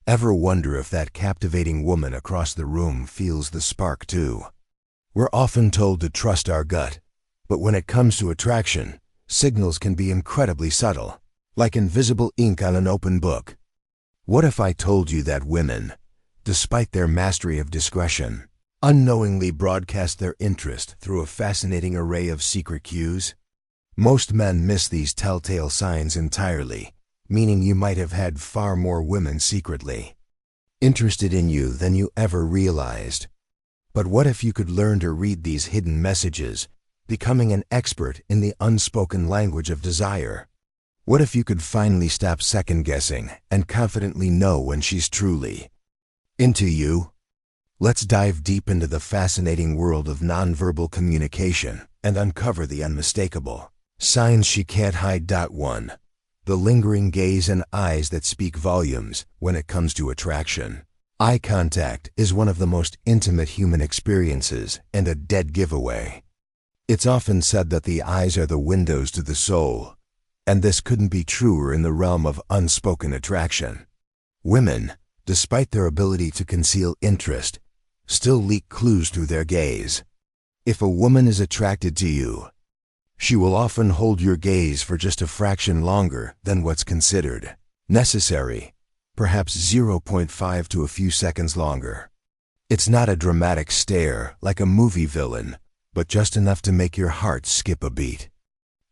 Ever wonder if that captivating woman across the room feels the spark too? We're often told to trust our gut, but when it comes to attraction, signals can be incredibly subtle, like invisible ink on an open book. What if I told you that women, despite their mastery of discretion, unknowingly broadcast their interest through a fascinating array of secret cues? Most men miss these telltale signs entirely, meaning you might have had far more women secretly interested in you than you ever realized. But what if you could learn to read these hidden messages, becoming an expert in the unspoken language of desire? What if you could finally stop second-guessing and confidently know when she's truly into you? Let's dive deep into the fascinating world of nonverbal communication and uncover the unmistakable signs she can't hide. 1. The lingering gaze and eyes that speak volumes when it comes to attraction. Eye contact is one of the most intimate human experiences and a dead giveaway. It's often said that the eyes are the windows to the soul, and this couldn't be truer in the realm of unspoken attraction. Women, despite their ability to conceal interest, still leak clues through their gaze. If a woman is attracted to you, she will often hold your gaze for just a fraction longer than what's considered necessary, perhaps 0.5 to a few seconds longer. It's not a dramatic stare like a movie villain, but just enough to make your heart skip a beat.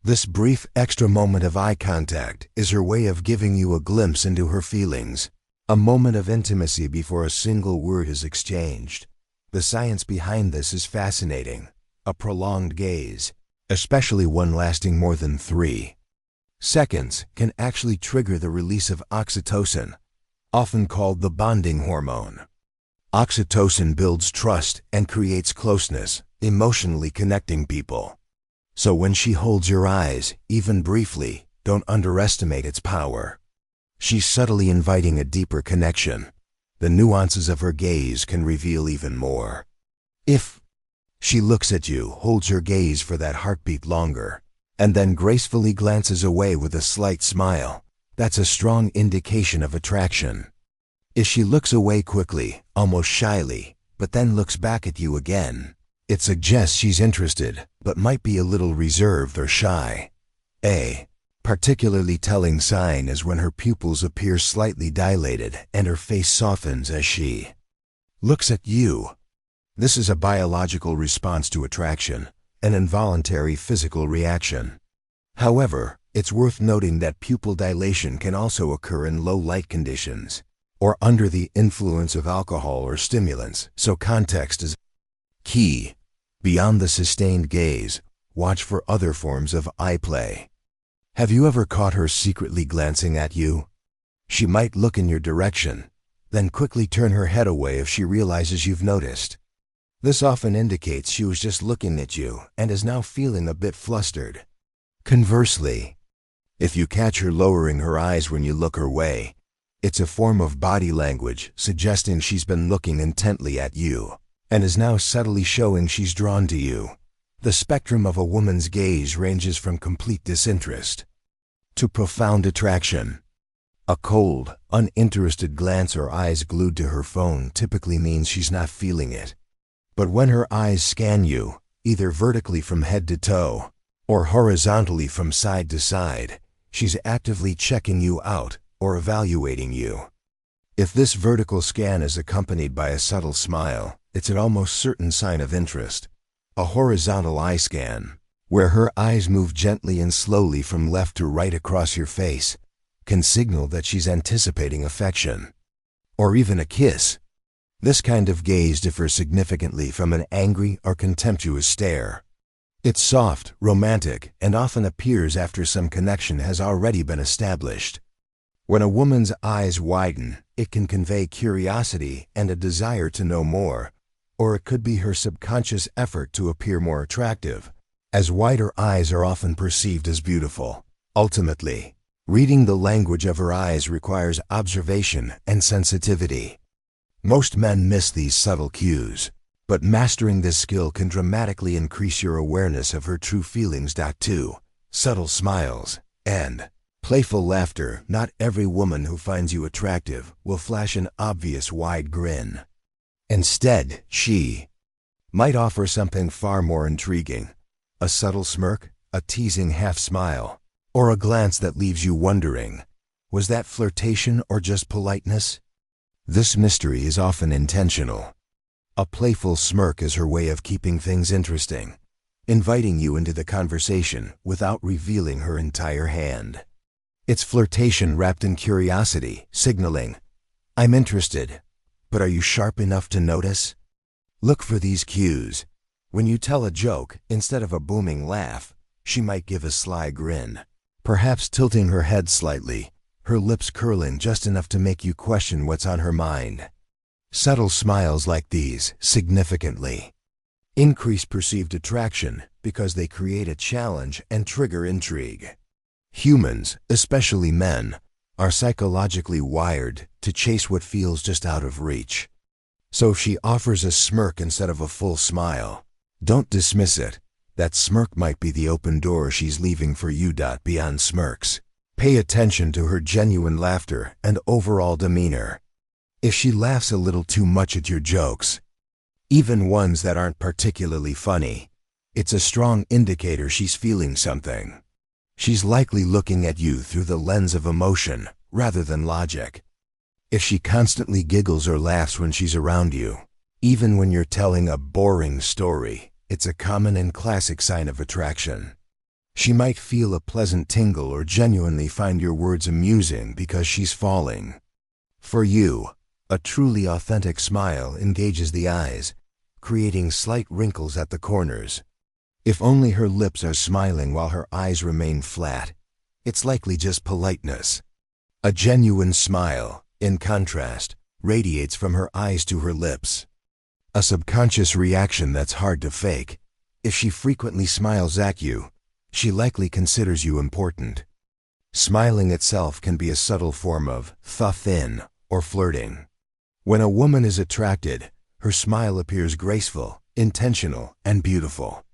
This brief extra moment of eye contact is her way of giving you a glimpse into her feelings, a moment of intimacy before a single word is exchanged. The science behind this is fascinating. A prolonged gaze, especially one lasting more than 3 seconds, can actually trigger the release of oxytocin, often called the bonding hormone. Oxytocin builds trust and creates closeness, emotionally connecting people. So when she holds your eyes, even briefly, don't underestimate its power. She's subtly inviting a deeper connection. The nuances of her gaze can reveal even more. If she looks at you, holds your gaze for that heartbeat longer, and then gracefully glances away with a slight smile, that's a strong indication of attraction. If she looks away quickly, almost shyly, but then looks back at you again, it suggests she's interested, but might be a little reserved or shy. A particularly telling sign is when her pupils appear slightly dilated and her face softens as she looks at you. This is a biological response to attraction, an involuntary physical reaction. However, it's worth noting that pupil dilation can also occur in low light conditions or under the influence of alcohol or stimulants, so context is key. Beyond the sustained gaze, watch for other forms of eye play. Have you ever caught her secretly glancing at you? She might look in your direction, then quickly turn her head away if she realizes you've noticed. This often indicates she was just looking at you and is now feeling a bit flustered. Conversely, if you catch her lowering her eyes when you look her way, it's a form of body language suggesting she's been looking intently at you and is now subtly showing she's drawn to you. The spectrum of a woman's gaze ranges from complete disinterest to profound attraction. A cold, uninterested glance or eyes glued to her phone typically means she's not feeling it. But when her eyes scan you, either vertically from head to toe or horizontally from side to side, she's actively checking you out or evaluating you. If this vertical scan is accompanied by a subtle smile, it's an almost certain sign of interest. A horizontal eye scan, where her eyes move gently and slowly from left to right across your face, can signal that she's anticipating affection or even a kiss. This kind of gaze differs significantly from an angry or contemptuous stare. It's soft, romantic, and often appears after some connection has already been established. When a woman's eyes widen, it can convey curiosity and a desire to know more, or it could be her subconscious effort to appear more attractive, as wider eyes are often perceived as beautiful. Ultimately, reading the language of her eyes requires observation and sensitivity. Most men miss these subtle cues, but mastering this skill can dramatically increase your awareness of her true feelings. 2. Subtle smiles and Playful laughter. Not every woman who finds you attractive will flash an obvious wide grin. Instead, she might offer something far more intriguing. A subtle smirk, a teasing half-smile, or a glance that leaves you wondering, was that flirtation or just politeness? This mystery is often intentional. A playful smirk is her way of keeping things interesting, inviting you into the conversation without revealing her entire hand. It's flirtation wrapped in curiosity, signaling, "I'm interested, but are you sharp enough to notice?" Look for these cues. When you tell a joke, instead of a booming laugh, she might give a sly grin, perhaps tilting her head slightly, her lips curling just enough to make you question what's on her mind. Subtle smiles like these significantly increase perceived attraction because they create a challenge and trigger intrigue. Humans, especially men, are psychologically wired to chase what feels just out of reach. So if she offers a smirk instead of a full smile, don't dismiss it. That smirk might be the open door she's leaving for you. Beyond smirks, pay attention to her genuine laughter and overall demeanor. If she laughs a little too much at your jokes, even ones that aren't particularly funny, it's a strong indicator she's feeling something. She's likely looking at you through the lens of emotion rather than logic. If she constantly giggles or laughs when she's around you, even when you're telling a boring story, it's a common and classic sign of attraction. She might feel a pleasant tingle or genuinely find your words amusing because she's falling for you. A truly authentic smile engages the eyes, creating slight wrinkles at the corners. If only her lips are smiling while her eyes remain flat, it's likely just politeness. A genuine smile, in contrast, radiates from her eyes to her lips. A subconscious reaction that's hard to fake. If she frequently smiles at you, she likely considers you important. Smiling itself can be a subtle form of thin or flirting. When a woman is attracted, her smile appears graceful, intentional, and beautiful.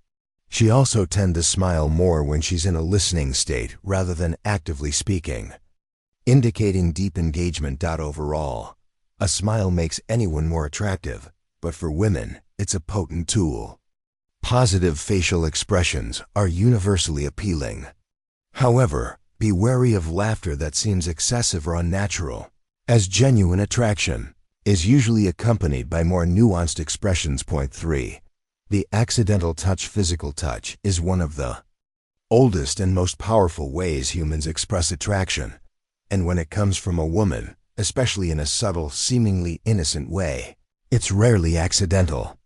She also tends to smile more when she's in a listening state rather than actively speaking, indicating deep engagement. Overall, a smile makes anyone more attractive, but for women, it's a potent tool. Positive facial expressions are universally appealing. However, be wary of laughter that seems excessive or unnatural, as genuine attraction is usually accompanied by more nuanced expressions. Point 3. The accidental touch. Physical touch is one of the oldest and most powerful ways humans express attraction. And when it comes from a woman, especially in a subtle, seemingly innocent way, it's rarely accidental.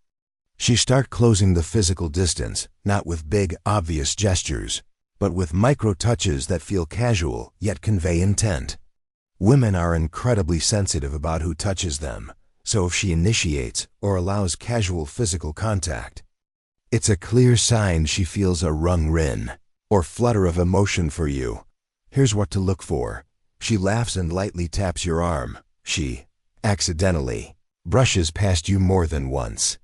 She starts closing the physical distance, not with big, obvious gestures, but with micro-touches that feel casual yet convey intent. Women are incredibly sensitive about who touches them, so if she initiates or allows casual physical contact, it's a clear sign she feels a rin or flutter of emotion for you. Here's what to look for. She laughs and lightly taps your arm. She accidentally brushes past you more than once.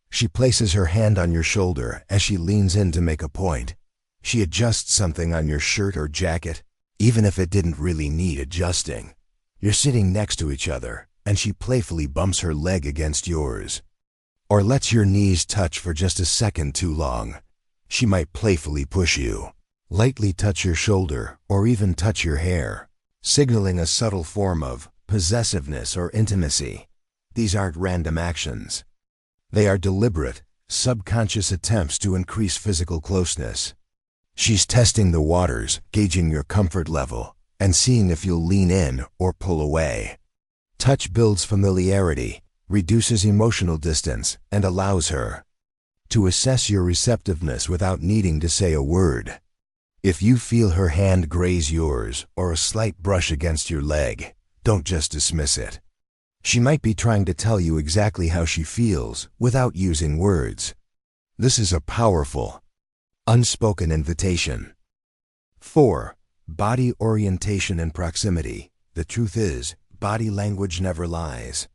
She places her hand on your shoulder as she leans in to make a point. She adjusts something on your shirt or jacket, even if it didn't really need adjusting. You're sitting next to each other, and she playfully bumps her leg against yours, or lets your knees touch for just a second too long. She might playfully push you, lightly touch your shoulder, or even touch your hair, signaling a subtle form of possessiveness or intimacy. These aren't random actions. They are deliberate, subconscious attempts to increase physical closeness. She's testing the waters, gauging your comfort level, and seeing if you'll lean in or pull away. Touch builds familiarity, reduces emotional distance, and allows her to assess your receptiveness without needing to say a word. If you feel her hand graze yours or a slight brush against your leg, don't just dismiss it. She might be trying to tell you exactly how she feels without using words. This is a powerful, unspoken invitation. 4. Body orientation and proximity. The truth is, body language never lies.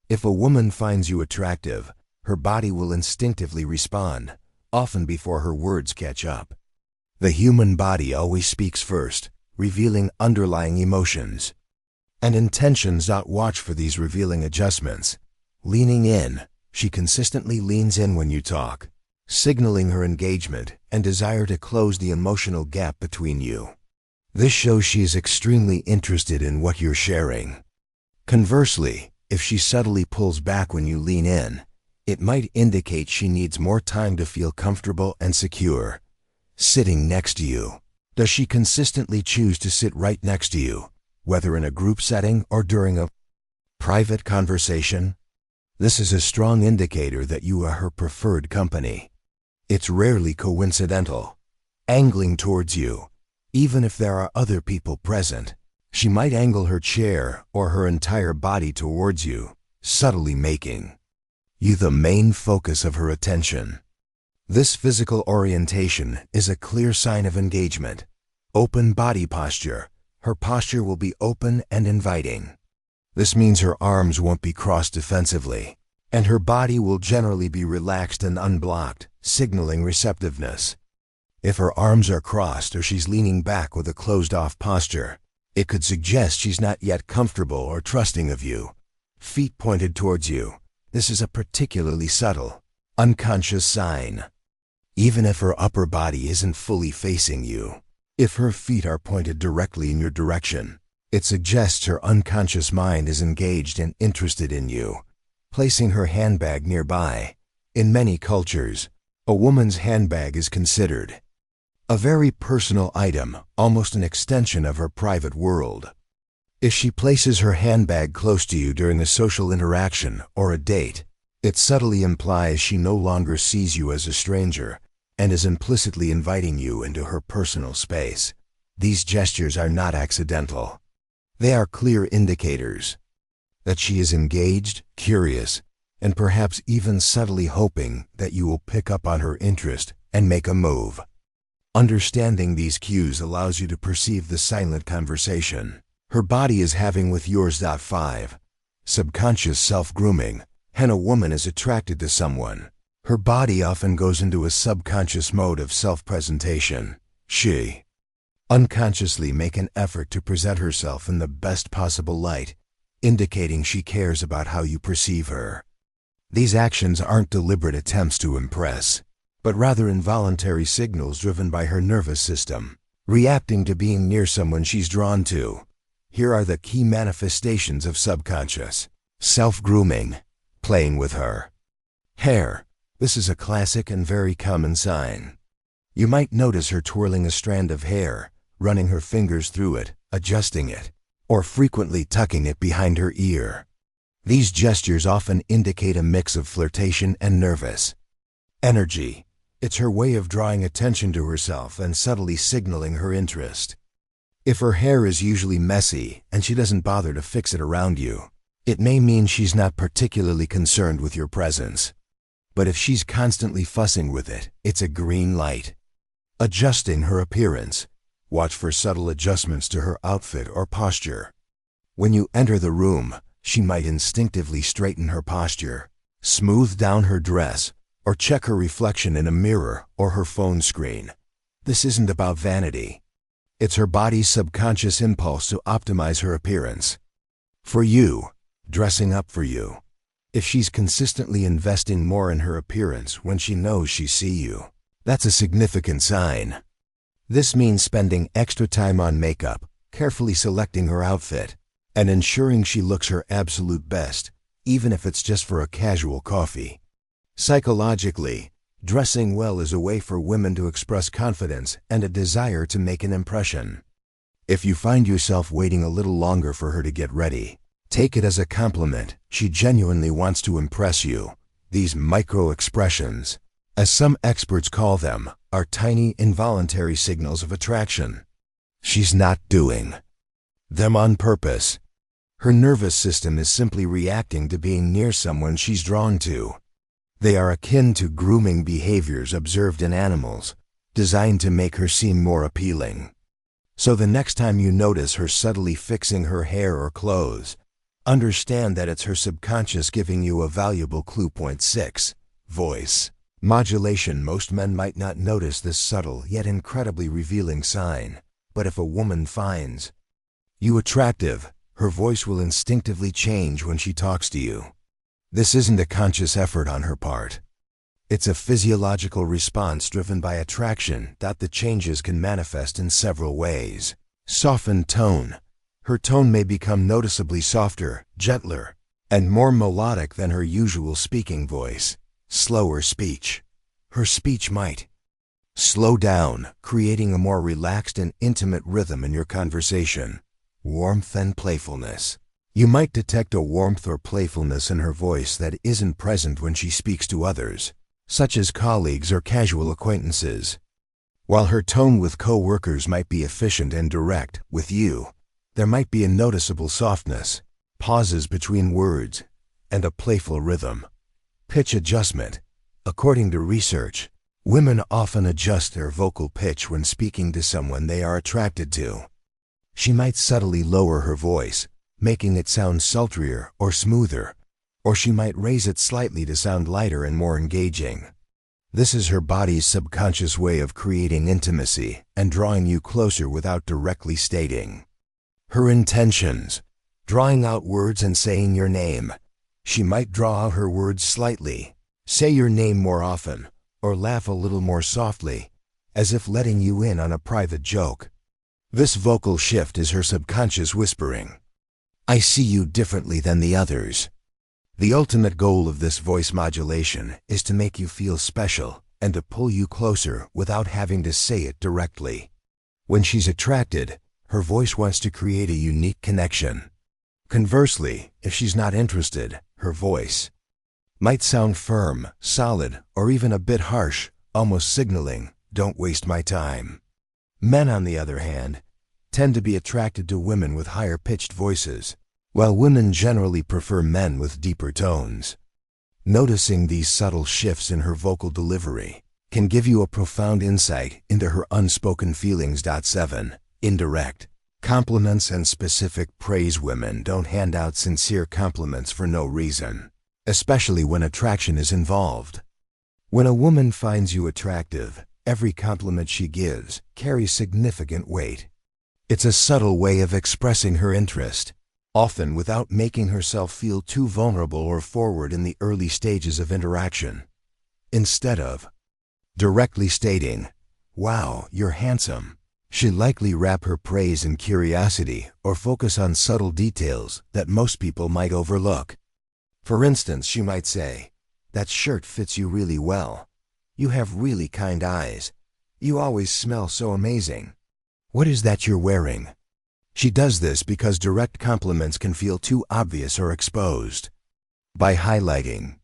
If a woman finds you attractive, her body will instinctively respond, often before her words catch up. The human body always speaks first, revealing underlying emotions and intentions. Watch for these revealing adjustments. Leaning in. She consistently leans in when you talk, signaling her engagement and desire to close the emotional gap between you. This shows she is extremely interested in what you're sharing. Conversely, if she subtly pulls back when you lean in, it might indicate she needs more time to feel comfortable and secure. Sitting next to you. Does she consistently choose to sit right next to you, whether in a group setting or during a private conversation? This is a strong indicator that you are her preferred company. It's rarely coincidental. Angling towards you. Even if there are other people present, she might angle her chair or her entire body towards you, subtly making you the main focus of her attention. This physical orientation is a clear sign of engagement. Open body posture. Her posture will be open and inviting. This means her arms won't be crossed defensively, and her body will generally be relaxed and unblocked, signaling receptiveness. If her arms are crossed or she's leaning back with a closed-off posture, it could suggest she's not yet comfortable or trusting of you. Feet pointed towards you. This is a particularly subtle, unconscious sign. Even if her upper body isn't fully facing you, if her feet are pointed directly in your direction, it suggests her unconscious mind is engaged and interested in you. Placing her handbag nearby. In many cultures, a woman's handbag is considered a very personal item, almost an extension of her private world. If she places her handbag close to you during a social interaction or a date, it subtly implies she no longer sees you as a stranger and is implicitly inviting you into her personal space. These gestures are not accidental. They are clear indicators that she is engaged, curious, and perhaps even subtly hoping that you will pick up on her interest and make a move. Understanding these cues allows you to perceive the silent conversation her body is having with yours. 5. Subconscious self-grooming. When a woman is attracted to someone, her body often goes into a subconscious mode of self-presentation. She unconsciously makes an effort to present herself in the best possible light, indicating she cares about how you perceive her. These actions aren't deliberate attempts to impress, but rather involuntary signals driven by her nervous system, reacting to being near someone she's drawn to. Here are the key manifestations of subconscious self-grooming. Playing with her hair. This is a classic and very common sign. You might notice her twirling a strand of hair, running her fingers through it, adjusting it, or frequently tucking it behind her ear. These gestures often indicate a mix of flirtation and nervous energy. It's her way of drawing attention to herself and subtly signaling her interest. If her hair is usually messy and she doesn't bother to fix it around you, it may mean she's not particularly concerned with your presence. But if she's constantly fussing with it, it's a green light. Adjusting her appearance. Watch for subtle adjustments to her outfit or posture. When you enter the room, she might instinctively straighten her posture, smooth down her dress, or check her reflection in a mirror or her phone screen. This isn't about vanity. It's her body's subconscious impulse to optimize her appearance. For you, dressing up for you. If she's consistently investing more in her appearance when she knows she sees you, that's a significant sign. This means spending extra time on makeup, carefully selecting her outfit, and ensuring she looks her absolute best, even if it's just for a casual coffee. Psychologically, dressing well is a way for women to express confidence and a desire to make an impression. If you find yourself waiting a little longer for her to get ready, take it as a compliment. She genuinely wants to impress you. These micro-expressions, as some experts call them, are tiny involuntary signals of attraction. She's not doing them on purpose. Her nervous system is simply reacting to being near someone she's drawn to. They are akin to grooming behaviors observed in animals, designed to make her seem more appealing. So the next time you notice her subtly fixing her hair or clothes, understand that it's her subconscious giving you a valuable clue. 6. Voice modulation. Most men might not notice this subtle yet incredibly revealing sign, But if a woman finds you attractive, her voice will instinctively change when she talks to you. This isn't a conscious effort on her part. It's a physiological response driven by attraction that the changes can manifest in several ways. Softened tone. Her tone may become noticeably softer, gentler, and more melodic than her usual speaking voice. Slower speech. Her speech might slow down, creating a more relaxed and intimate rhythm in your conversation. Warmth and playfulness. You might detect a warmth or playfulness in her voice that isn't present when she speaks to others, such as colleagues or casual acquaintances. While her tone with co-workers might be efficient and direct, with you, there might be a noticeable softness, pauses between words, and a playful rhythm. Pitch adjustment. According to research, women often adjust their vocal pitch when speaking to someone they are attracted to. She might subtly lower her voice, making it sound sultrier or smoother, or she might raise it slightly to sound lighter and more engaging. This is her body's subconscious way of creating intimacy and drawing you closer without directly stating her intentions. Drawing out words and saying your name. She might draw out her words slightly, say your name more often, or laugh a little more softly, as if letting you in on a private joke. This vocal shift is her subconscious whispering, "I see you differently than the others." The ultimate goal of this voice modulation is to make you feel special and to pull you closer without having to say it directly. When she's attracted, her voice wants to create a unique connection. Conversely, if she's not interested, her voice might sound firm, solid, or even a bit harsh, almost signaling, "Don't waste my time." Men, on the other hand, tend to be attracted to women with higher-pitched voices, while women generally prefer men with deeper tones. Noticing these subtle shifts in her vocal delivery can give you a profound insight into her unspoken feelings. 7. Indirect. Compliments and specific praise. Women don't hand out sincere compliments for no reason, especially when attraction is involved. When a woman finds you attractive, every compliment she gives carries significant weight. It's a subtle way of expressing her interest, often without making herself feel too vulnerable or forward in the early stages of interaction. Instead of directly stating, "Wow, you're handsome," she'll likely wrap her praise in curiosity or focus on subtle details that most people might overlook. For instance, she might say, "That shirt fits you really well. You have really kind eyes. You always smell so amazing. What is that you're wearing?" She does this because direct compliments can feel too obvious or exposed. By highlighting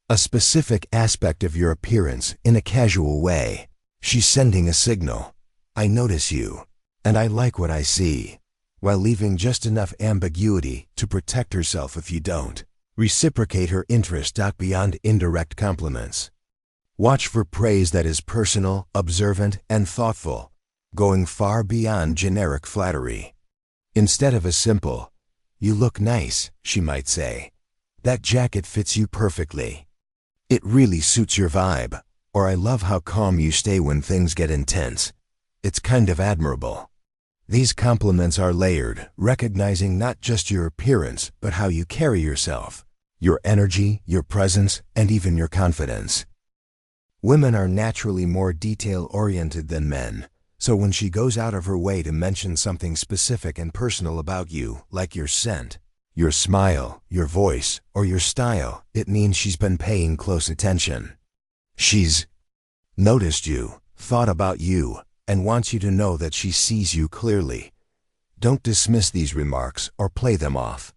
a specific aspect of your appearance in a casual way, she's sending a signal, "I notice you, and I like what I see," while leaving just enough ambiguity to protect herself if you don't reciprocate her interest. Beyond indirect compliments, watch for praise that is personal, observant, and thoughtful, going far beyond generic flattery. Instead of a simple, "You look nice," she might say, "That jacket fits you perfectly," "It really suits your vibe," or "I love how calm you stay when things get intense. It's kind of admirable." These compliments are layered, recognizing not just your appearance, but how you carry yourself, your energy, your presence, and even your confidence. Women are naturally more detail-oriented than men, so when she goes out of her way to mention something specific and personal about you, like your scent, your smile, your voice, or your style, it means she's been paying close attention. She's noticed you, thought about you, and wants you to know that she sees you clearly. Don't dismiss these remarks or play them off.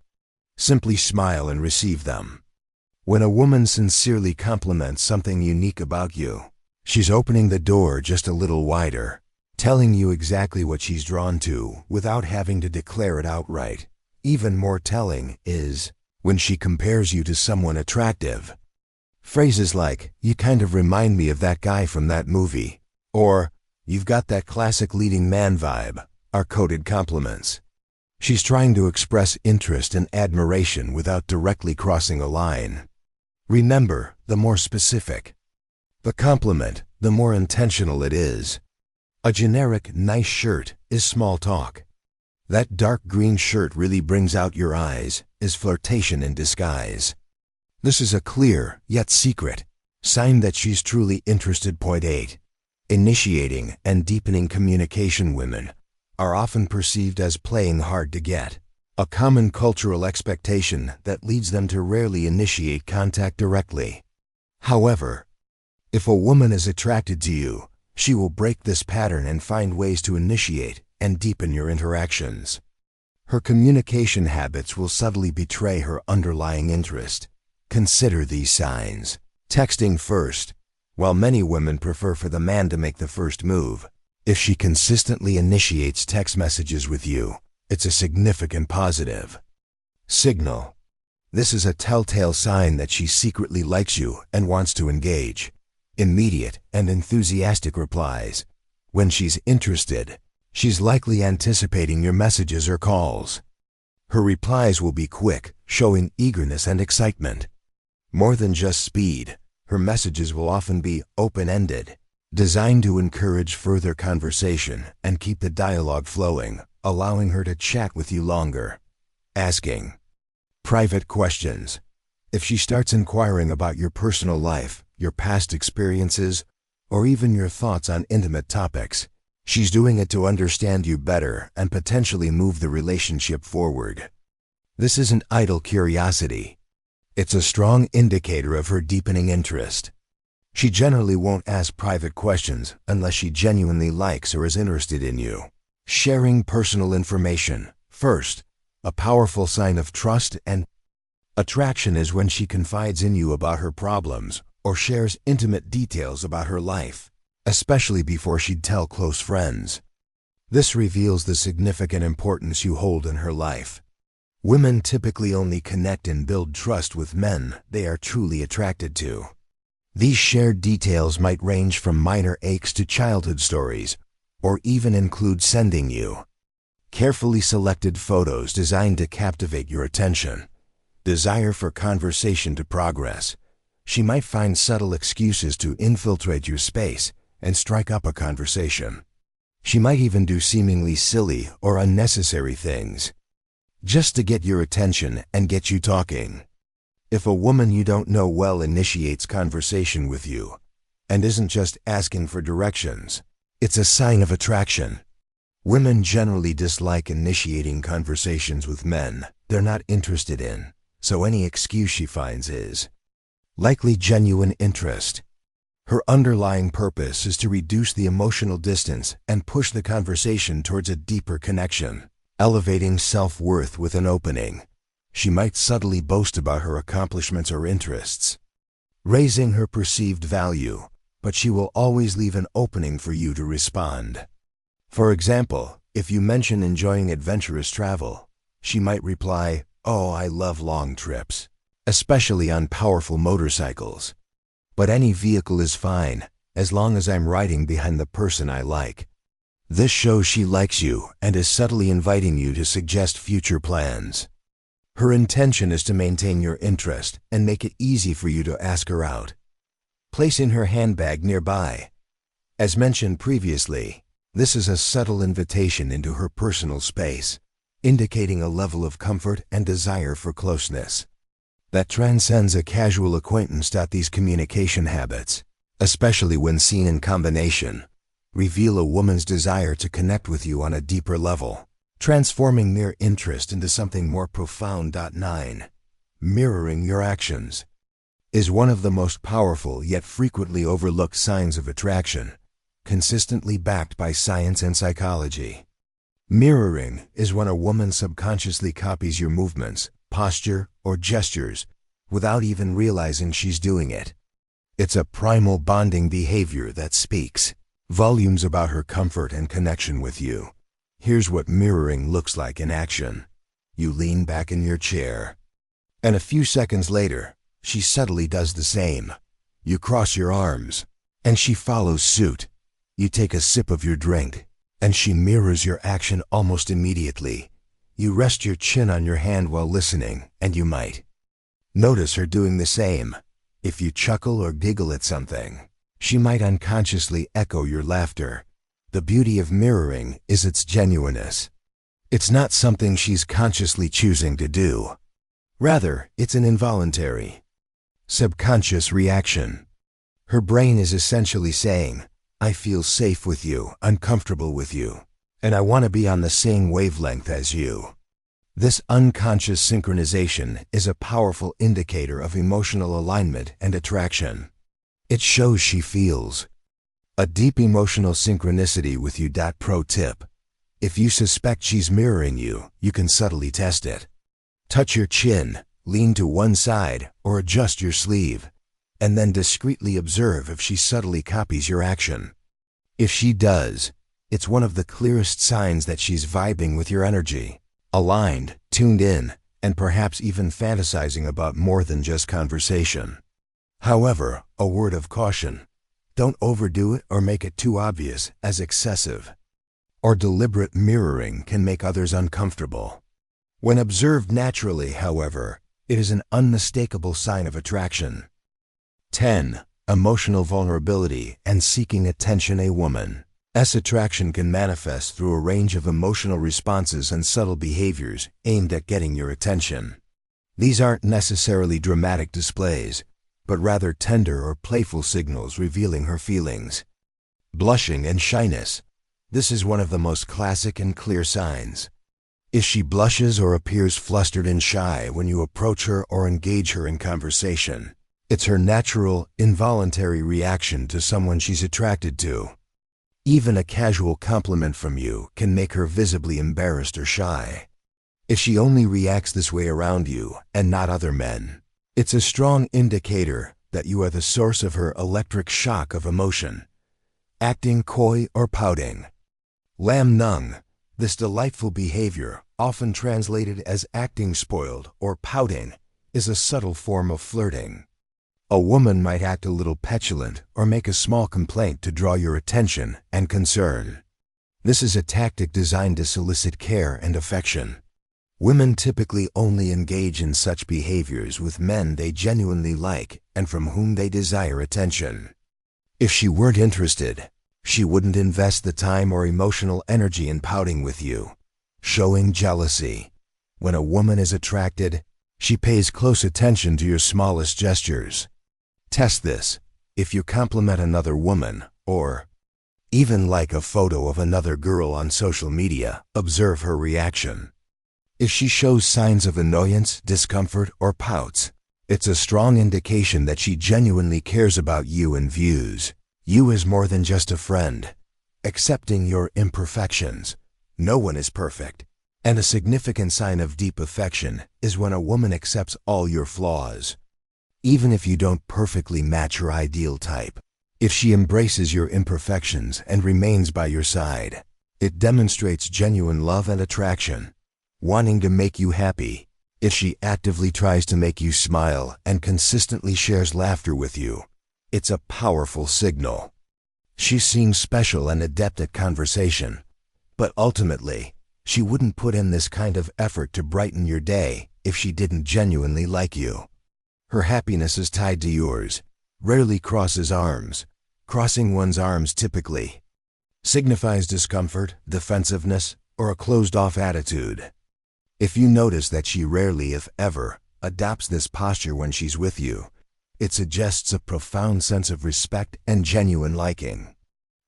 Simply smile and receive them. When a woman sincerely compliments something unique about you, she's opening the door just a little wider, telling you exactly what she's drawn to without having to declare it outright. Even more telling is when she compares you to someone attractive. Phrases like, "You kind of remind me of that guy from that movie," or "You've got that classic leading man vibe," are coded compliments. She's trying to express interest and admiration without directly crossing a line. Remember, the more specific the compliment, the more intentional it is. A generic nice shirt is small talk. That dark green shirt really brings out your eyes is flirtation in disguise. This is a clear, yet secret, sign that she's truly interested. Point 8. Initiating and deepening communication. Women are often perceived as playing hard to get, a common cultural expectation that leads them to rarely initiate contact directly. However, if a woman is attracted to you, she will break this pattern and find ways to initiate and deepen your interactions. Her communication habits will subtly betray her underlying interest. Consider these signs. Texting first. While many women prefer for the man to make the first move, if she consistently initiates text messages with you, it's a significant positive. Signal. This is a telltale sign that she secretly likes you and wants to engage. Immediate and enthusiastic replies. When she's interested, she's likely anticipating your messages or calls. Her replies will be quick, showing eagerness and excitement. More than just speed, her messages will often be open-ended, designed to encourage further conversation and keep the dialogue flowing, allowing her to chat with you longer. Asking private questions. If she starts inquiring about your personal life, your past experiences, or even your thoughts on intimate topics, she's doing it to understand you better and potentially move the relationship forward. This isn't idle curiosity. It's a strong indicator of her deepening interest. She generally won't ask private questions unless she genuinely likes or is interested in you. Sharing personal information. First, a powerful sign of trust and attraction is when she confides in you about her problems or shares intimate details about her life, especially before she'd tell close friends. This reveals the significant importance you hold in her life. Women typically only connect and build trust with men they are truly attracted to. These shared details might range from minor aches to childhood stories, or even include sending you carefully selected photos designed to captivate your attention. Desire for conversation to progress. She might find subtle excuses to infiltrate your space and strike up a conversation. She might even do seemingly silly or unnecessary things, just to get your attention and get you talking. If a woman you don't know well initiates conversation with you and isn't just asking for directions, it's a sign of attraction. Women generally dislike initiating conversations with men they're not interested in, so any excuse she finds is likely genuine interest. Her underlying purpose is to reduce the emotional distance and push the conversation towards a deeper connection. Elevating self-worth with an opening. She might subtly boast about her accomplishments or interests, raising her perceived value, but she will always leave an opening for you to respond. For example, if you mention enjoying adventurous travel, she might reply, "Oh, I love long trips, especially on powerful motorcycles. But any vehicle is fine, as long as I'm riding behind the person I like." This shows she likes you and is subtly inviting you to suggest future plans. Her intention is to maintain your interest and make it easy for you to ask her out. Placing her handbag nearby. As mentioned previously, this is a subtle invitation into her personal space, indicating a level of comfort and desire for closeness that transcends a casual acquaintance. These communication habits, especially when seen in combination, reveal a woman's desire to connect with you on a deeper level, transforming mere interest into something more profound. 9. Mirroring your actions is one of the most powerful yet frequently overlooked signs of attraction, consistently backed by science and psychology. Mirroring is when a woman subconsciously copies your movements, posture, or gestures without even realizing she's doing it. It's a primal bonding behavior that speaks volumes about her comfort and connection with you. Here's what mirroring looks like in action. You lean back in your chair, and a few seconds later, she subtly does the same. You cross your arms, and she follows suit. You take a sip of your drink, and she mirrors your action almost immediately. You rest your chin on your hand while listening, and you might notice her doing the same. If you chuckle or giggle at something, she might unconsciously echo your laughter. The beauty of mirroring is its genuineness. It's not something she's consciously choosing to do. Rather, it's an involuntary, subconscious reaction. Her brain is essentially saying, I feel safe with you, uncomfortable with you, and I want to be on the same wavelength as you. This unconscious synchronization is a powerful indicator of emotional alignment and attraction. It shows she feels a deep emotional synchronicity with you. Pro tip: if you suspect she's mirroring you, you can subtly test it. Touch your chin, lean to one side, or adjust your sleeve, and then discreetly observe if she subtly copies your action. If she does, it's one of the clearest signs that she's vibing with your energy, aligned, tuned in, and perhaps even fantasizing about more than just conversation. However, a word of caution: don't overdo it or make it too obvious, as excessive or deliberate mirroring can make others uncomfortable. When observed naturally, however, it is an unmistakable sign of attraction. 10. Emotional vulnerability and seeking attention. A woman's attraction can manifest through a range of emotional responses and subtle behaviors aimed at getting your attention. These aren't necessarily dramatic displays, but rather tender or playful signals revealing her feelings. Blushing and shyness. This is one of the most classic and clear signs. If she blushes or appears flustered and shy when you approach her or engage her in conversation, it's her natural, involuntary reaction to someone she's attracted to. Even a casual compliment from you can make her visibly embarrassed or shy. If she only reacts this way around you and not other men, it's a strong indicator that you are the source of her electric shock of emotion. Acting coy or pouting. Lam nung. This delightful behavior, often translated as acting spoiled or pouting, is a subtle form of flirting. A woman might act a little petulant or make a small complaint to draw your attention and concern. This is a tactic designed to solicit care and affection. Women typically only engage in such behaviors with men they genuinely like and from whom they desire attention. If she weren't interested, she wouldn't invest the time or emotional energy in pouting with you, showing jealousy. When a woman is attracted, she pays close attention to your smallest gestures. Test this. If you compliment another woman, or even like a photo of another girl on social media, observe her reaction. If she shows signs of annoyance, discomfort, or pouts, it's a strong indication that she genuinely cares about you and views you as more than just a friend. Accepting your imperfections. No one is perfect, and a significant sign of deep affection is when a woman accepts all your flaws. Even if you don't perfectly match her ideal type, if she embraces your imperfections and remains by your side, it demonstrates genuine love and attraction, wanting to make you happy. If she actively tries to make you smile and consistently shares laughter with you, it's a powerful signal. She seems special and adept at conversation, but ultimately, she wouldn't put in this kind of effort to brighten your day if she didn't genuinely like you. Her happiness is tied to yours, rarely crosses arms. Crossing one's arms typically signifies discomfort, defensiveness, or a closed-off attitude. If you notice that she rarely, if ever, adopts this posture when she's with you, it suggests a profound sense of respect and genuine liking.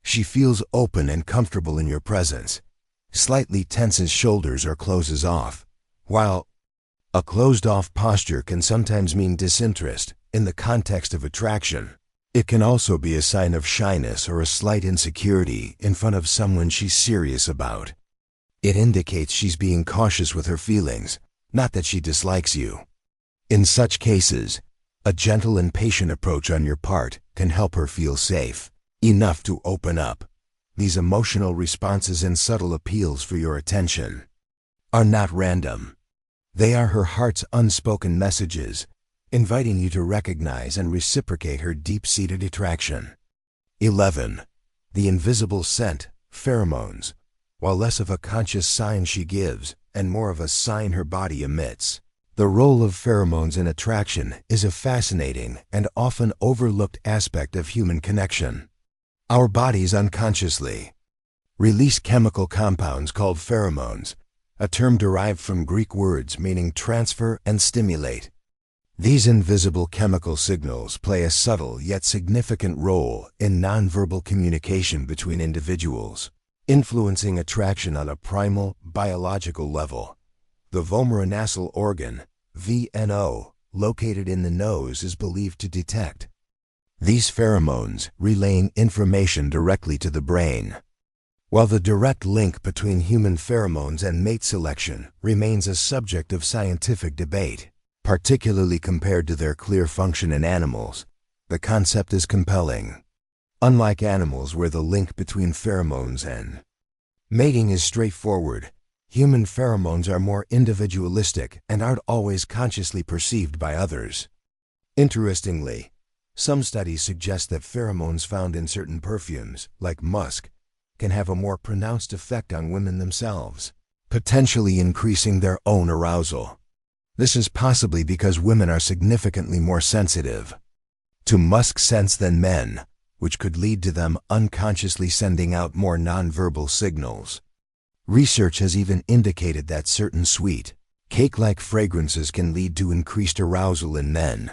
She feels open and comfortable in your presence, slightly tenses shoulders or closes off. While a closed-off posture can sometimes mean disinterest in the context of attraction, it can also be a sign of shyness or a slight insecurity in front of someone she's serious about. It indicates she's being cautious with her feelings, not that she dislikes you. In such cases, a gentle and patient approach on your part can help her feel safe enough to open up. These emotional responses and subtle appeals for your attention are not random. They are her heart's unspoken messages, inviting you to recognize and reciprocate her deep-seated attraction. 11. The invisible scent, pheromones. While less of a conscious sign she gives, and more of a sign her body emits, the role of pheromones in attraction is a fascinating and often overlooked aspect of human connection. Our bodies unconsciously release chemical compounds called pheromones, a term derived from Greek words meaning transfer and stimulate. These invisible chemical signals play a subtle yet significant role in nonverbal communication between individuals, influencing attraction on a primal, biological level. The vomeronasal organ, VNO, located in the nose, is believed to detect these pheromones, relaying information directly to the brain. While the direct link between human pheromones and mate selection remains a subject of scientific debate, particularly compared to their clear function in animals, the concept is compelling. Unlike animals where the link between pheromones and mating is straightforward, human pheromones are more individualistic and aren't always consciously perceived by others. Interestingly, some studies suggest that pheromones found in certain perfumes, like musk, can have a more pronounced effect on women themselves, potentially increasing their own arousal. This is possibly because women are significantly more sensitive to musk scents than men, which could lead to them unconsciously sending out more nonverbal signals. Research has even indicated that certain sweet, cake-like fragrances can lead to increased arousal in men.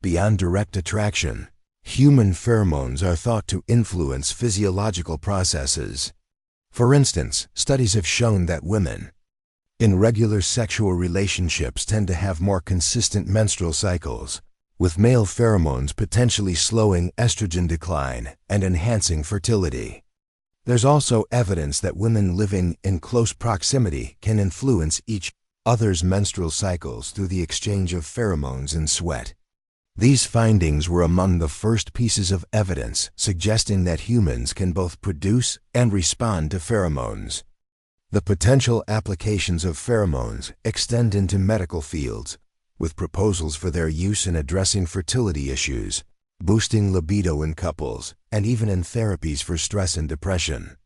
Beyond direct attraction, human pheromones are thought to influence physiological processes. For instance, studies have shown that women in regular sexual relationships tend to have more consistent menstrual cycles, with male pheromones potentially slowing estrogen decline and enhancing fertility. There's also evidence that women living in close proximity can influence each other's menstrual cycles through the exchange of pheromones and sweat. These findings were among the first pieces of evidence suggesting that humans can both produce and respond to pheromones. The potential applications of pheromones extend into medical fields, with proposals for their use in addressing fertility issues, boosting libido in couples, and even in therapies for stress and depression.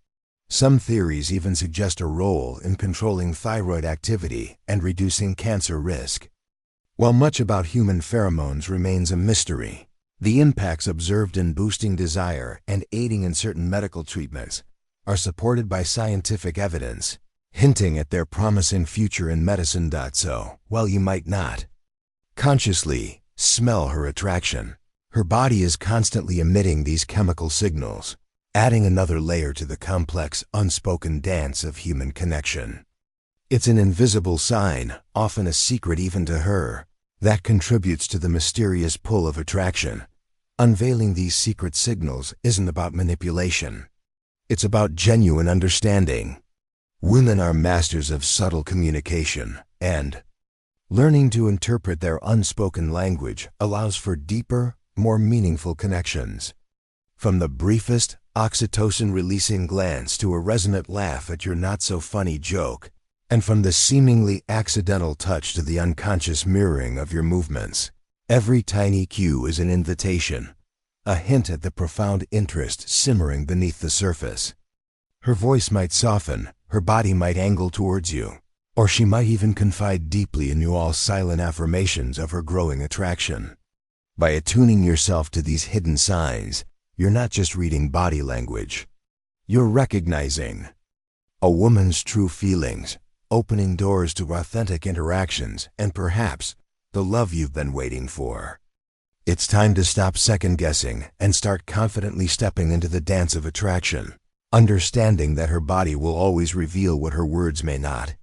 Some theories even suggest a role in controlling thyroid activity and reducing cancer risk. While much about human pheromones remains a mystery, the impacts observed in boosting desire and aiding in certain medical treatments are supported by scientific evidence, hinting at their promising future in medicine. So, while you might not consciously smell her attraction, her body is constantly emitting these chemical signals, adding another layer to the complex, unspoken dance of human connection. It's an invisible sign, often a secret even to her, that contributes to the mysterious pull of attraction. Unveiling these secret signals isn't about manipulation. It's about genuine understanding. Women are masters of subtle communication, and learning to interpret their unspoken language allows for deeper, more meaningful connections. From the briefest, oxytocin-releasing glance to a resonant laugh at your not-so-funny joke, and from the seemingly accidental touch to the unconscious mirroring of your movements, every tiny cue is an invitation, a hint at the profound interest simmering beneath the surface. Her voice might soften, her body might angle towards you, or she might even confide deeply in you, all silent affirmations of her growing attraction. By attuning yourself to these hidden signs, you're not just reading body language. You're recognizing a woman's true feelings, opening doors to authentic interactions, and perhaps the love you've been waiting for. It's time to stop second-guessing and start confidently stepping into the dance of attraction, understanding that her body will always reveal what her words may not.